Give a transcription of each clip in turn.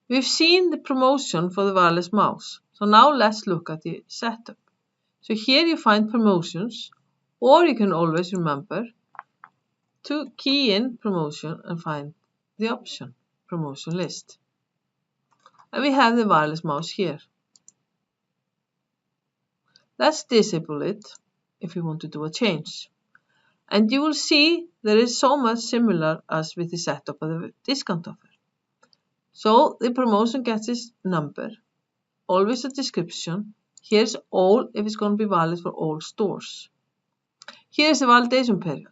We've seen the promotion for the wireless mouse. So now let's look at the setup. So here you find promotions, or you can always remember to key in promotion and find the option, promotion list. And we have the wireless mouse here. Let's disable it if we want to do a change. And you will see there is so much similar as with the setup of the discount offer. So the promotion gets its number, always a description. Here's all if it's going to be valid for all stores. Here's the validation period.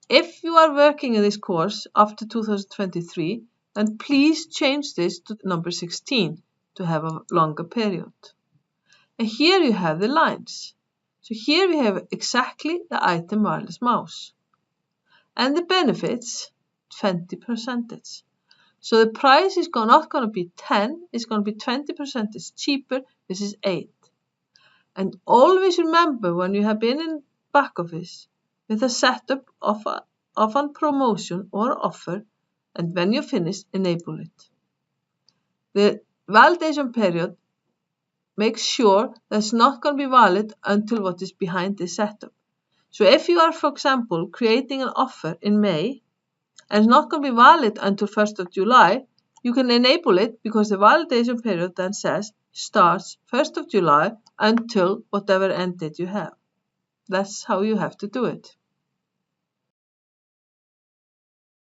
If you are working in this course after 2023, then please change this to number 16 to have a longer period. And here you have the lines. So here we have exactly the item wireless mouse. And the benefits, 20%. So the price is not going to be 10, it's going to be 20% cheaper. This is 8. And always remember when you have been in back office with a setup of a promotion or offer, and when you finish, enable it. The validation period makes sure that's not going to be valid until what is behind the setup. So if you are, for example, creating an offer in May and it's not going to be valid until 1st of July, you can enable it because the validation period then says starts 1st of July until whatever end date you have. That's how you have to do it.